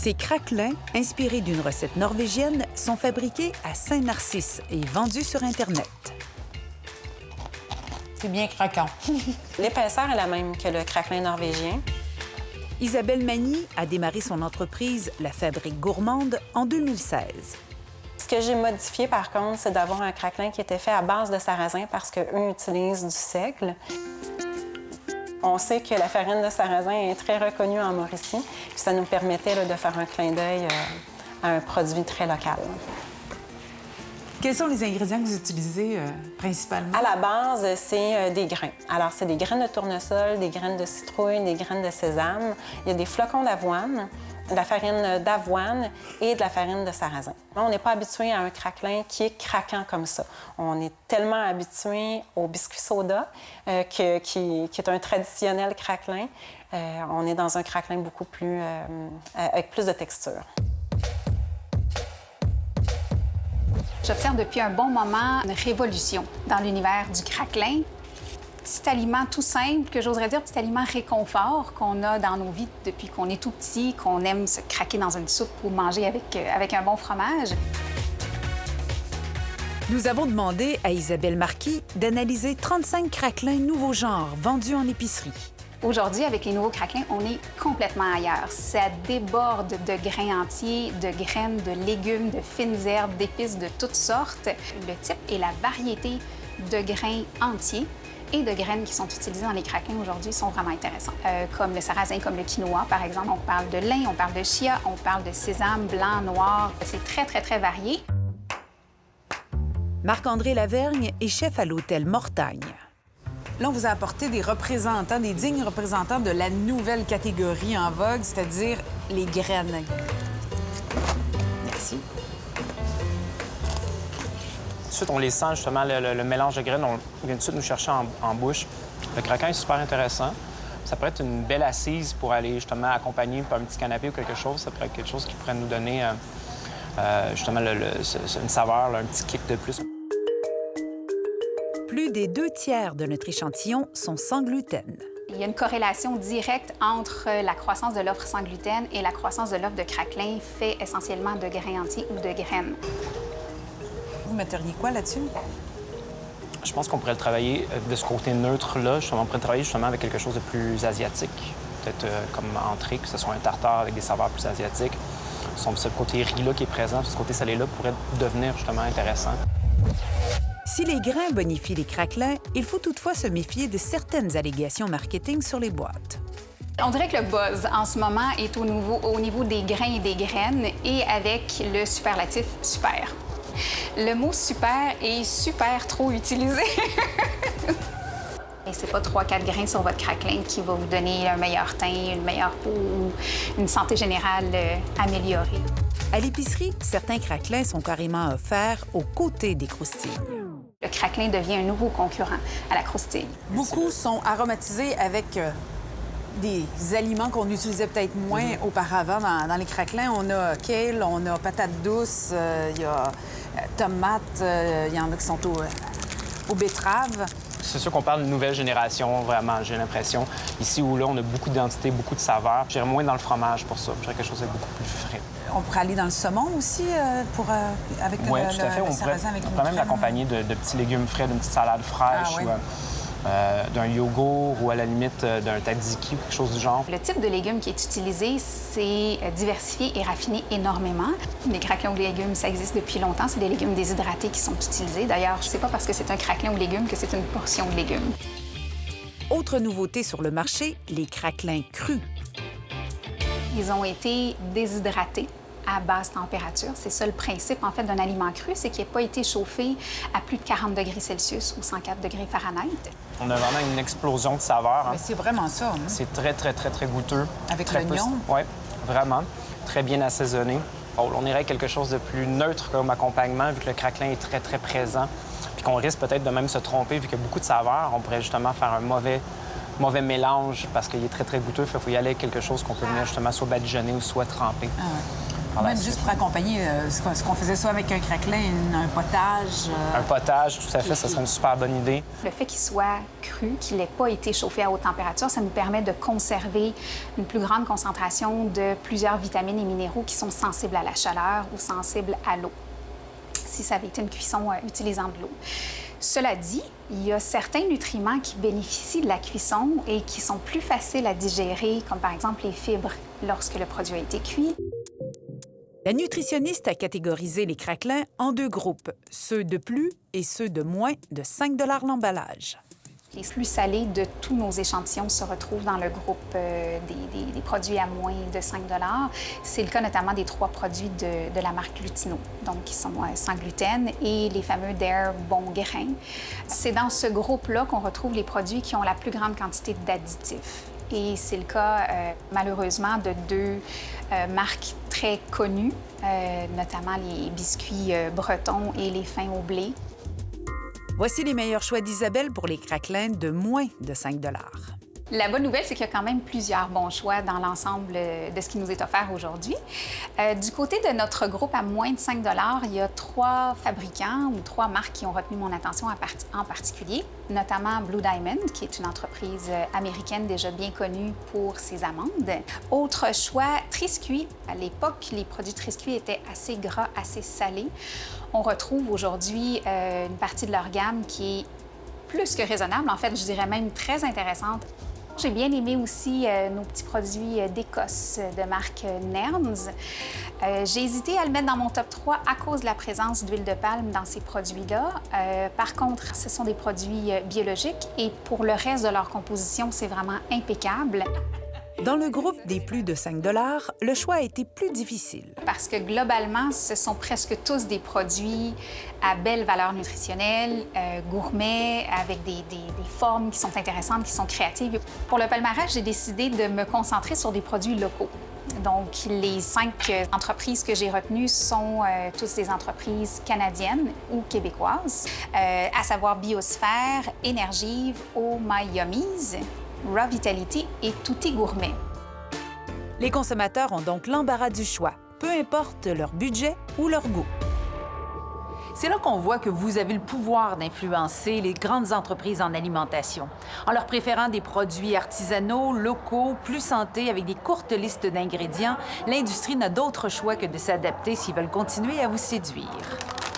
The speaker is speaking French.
Ces craquelins, inspirés d'une recette norvégienne, sont fabriqués à Saint-Narcisse et vendus sur Internet. C'est bien craquant. L'épaisseur est la même que le craquelin norvégien. Isabelle Magny a démarré son entreprise La Fabrique Gourmande en 2016. Ce que j'ai modifié, par contre, c'est d'avoir un craquelin qui était fait à base de sarrasin parce qu'eux utilisent du seigle. On sait que la farine de sarrasin est très reconnue en Mauricie, puis ça nous permettait là, de faire un clin d'œil à un produit très local. Quels sont les ingrédients que vous utilisez principalement? À la base, c'est des grains. Alors, c'est des graines de tournesol, des graines de citrouille, des graines de sésame. Il y a des flocons d'avoine, de la farine d'avoine et de la farine de sarrasin. On n'est pas habitué à un craquelin qui est craquant comme ça. On est tellement habitué au biscuit soda, qui est un traditionnel craquelin. On est dans un craquelin beaucoup plus... avec plus de texture. J'observe depuis un bon moment une révolution dans l'univers du craquelin. Petit aliment tout simple, que j'oserais dire petit aliment réconfort qu'on a dans nos vies depuis qu'on est tout petit, qu'on aime se craquer dans une soupe ou manger avec un bon fromage. Nous avons demandé à Isabelle Marquis d'analyser 35 craquelins nouveaux genres vendus en épicerie. Aujourd'hui, avec les nouveaux craquelins, on est complètement ailleurs. Ça déborde de grains entiers, de graines, de légumes, de fines herbes, d'épices de toutes sortes. Le type et la variété de grains entiers et de graines qui sont utilisées dans les craquelins aujourd'hui sont vraiment intéressants. Comme le sarrasin, comme le quinoa, par exemple. On parle de lin, on parle de chia, on parle de sésame blanc, noir. C'est très, très, très varié. Marc-André Lavergne est chef à l'hôtel Mortagne. Là, on vous a apporté des représentants, des dignes représentants de la nouvelle catégorie en vogue, c'est-à-dire les graines. Merci. Tout de suite, on les sent, justement, le mélange de graines. On vient tout de suite nous chercher en bouche. Le craquelin est super intéressant. Ça pourrait être une belle assise pour aller, justement, accompagner par un petit canapé ou quelque chose. Ça pourrait être quelque chose qui pourrait nous donner, justement, une saveur, là, un petit kick de plus. Plus des 2/3 de notre échantillon sont sans gluten. Il y a une corrélation directe entre la croissance de l'offre sans gluten et la croissance de l'offre de craquelin fait essentiellement de grains entiers ou de graines. Vous metteriez quoi là-dessus? Je pense qu'on pourrait le travailler de ce côté neutre-là. On pourrait travailler justement avec quelque chose de plus asiatique. Peut-être comme entrée, que ce soit un tartare avec des saveurs plus asiatiques. Ce côté riz-là qui est présent, ce côté salé-là pourrait devenir justement intéressant. Si les grains bonifient les craquelins, il faut toutefois se méfier de certaines allégations marketing sur les boîtes. On dirait que le buzz en ce moment est au niveau des grains et des graines et avec le superlatif « super ». Le mot « super » est super trop utilisé. Et c'est pas 3-4 grains sur votre craquelin qui va vous donner un meilleur teint, une meilleure peau ou une santé générale améliorée. À l'épicerie, certains craquelins sont carrément offerts aux côtés des croustilles. Le craquelin devient un nouveau concurrent à la croustille. Beaucoup sont aromatisés avec des aliments qu'on utilisait peut-être moins auparavant dans les craquelins. On a kale, on a patates douces, il y a tomates, il y en a qui sont aux betteraves. C'est sûr qu'on parle d'une nouvelle génération, vraiment, j'ai l'impression. Ici ou là, on a beaucoup d'identité, beaucoup de saveurs. J'irais moins dans le fromage pour ça. J'irais quelque chose de beaucoup plus frais. On pourrait aller dans le saumon aussi avec oui, tout à fait. le sarrasin avec on peut même l'accompagner de petits légumes frais, d'une petite salade fraîche ou d'un yogourt ou à la limite d'un tzatziki ou quelque chose du genre. Le type de légumes qui est utilisé, c'est diversifié et raffiné énormément. Les craquelins aux légumes, ça existe depuis longtemps. C'est des légumes déshydratés qui sont utilisés. D'ailleurs, je ne sais pas parce que c'est un craquelin aux légumes que c'est une portion de légumes. Autre nouveauté sur le marché, les craquelins crus. Ils ont été déshydratés à basse température. C'est ça le principe, en fait, d'un aliment cru, c'est qu'il n'ait pas été chauffé à plus de 40 degrés Celsius ou 104 degrés Fahrenheit. On a vraiment une explosion de saveurs. Mais c'est vraiment ça. Hein? C'est très, très, très, très goûteux. Avec l'oignon? Oui, vraiment. Très bien assaisonné. On irait quelque chose de plus neutre comme accompagnement, vu que le craquelin est très, très présent. Puis qu'on risque peut-être de même se tromper, vu qu'il y a beaucoup de saveurs. On pourrait justement faire un mauvais mélange parce qu'il est très, très goûteux. Il faut y aller avec quelque chose qu'on peut venir justement soit badigeonner ou soit tremper. par la Même suite. juste pour accompagner ce qu'on faisait soit avec un craquelin, un potage. Un potage, tout à fait, ça serait une super bonne idée. Le fait qu'il soit cru, qu'il n'ait pas été chauffé à haute température, ça nous permet de conserver une plus grande concentration de plusieurs vitamines et minéraux qui sont sensibles à la chaleur ou sensibles à l'eau, si ça avait été une cuisson utilisant de l'eau. Cela dit, il y a certains nutriments qui bénéficient de la cuisson et qui sont plus faciles à digérer, comme par exemple les fibres lorsque le produit a été cuit. La nutritionniste a catégorisé les craquelins en 2 groupes, ceux de plus et ceux de moins de 5 $ l'emballage. Les flux salés de tous nos échantillons se retrouvent dans le groupe des produits à moins de 5 $. C'est le cas notamment des 3 produits de la marque Glutino, donc qui sont sans gluten, et les fameux Dare Bon Grain. C'est dans ce groupe-là qu'on retrouve les produits qui ont la plus grande quantité d'additifs. Et c'est le cas, malheureusement, de 2 marques très connues, notamment les biscuits bretons et les fins au blé. Voici les meilleurs choix d'Isabelle pour les craquelins de moins de 5 $. La bonne nouvelle, c'est qu'il y a quand même plusieurs bons choix dans l'ensemble de ce qui nous est offert aujourd'hui. Du côté de notre groupe à moins de 5 $, il y a 3 fabricants ou 3 marques qui ont retenu mon attention en particulier, notamment Blue Diamond, qui est une entreprise américaine déjà bien connue pour ses amandes. Autre choix, Triscuit. À l'époque, les produits Triscuit étaient assez gras, assez salés. On retrouve aujourd'hui une partie de leur gamme qui est plus que raisonnable, en fait, je dirais même très intéressante. J'ai bien aimé aussi nos petits produits d'Écosse de marque Nerms. J'ai hésité à le mettre dans mon top 3 à cause de la présence d'huile de palme dans ces produits-là. Par contre, ce sont des produits biologiques et pour le reste de leur composition, c'est vraiment impeccable. Dans le groupe des plus de 5 $, le choix a été plus difficile. Parce que globalement, ce sont presque tous des produits à belle valeur nutritionnelle, gourmets, avec des formes qui sont intéressantes, qui sont créatives. Pour le palmarès, j'ai décidé de me concentrer sur des produits locaux. Donc, les 5 entreprises que j'ai retenues sont tous des entreprises canadiennes ou québécoises, à savoir Biosphère, Énergive, Oh My Yummies, Raw Vitality et Tutti Gourmet. Les consommateurs ont donc l'embarras du choix, peu importe leur budget ou leur goût. C'est là qu'on voit que vous avez le pouvoir d'influencer les grandes entreprises en alimentation. En leur préférant des produits artisanaux, locaux, plus santé, avec des courtes listes d'ingrédients, l'industrie n'a d'autre choix que de s'adapter s'ils veulent continuer à vous séduire.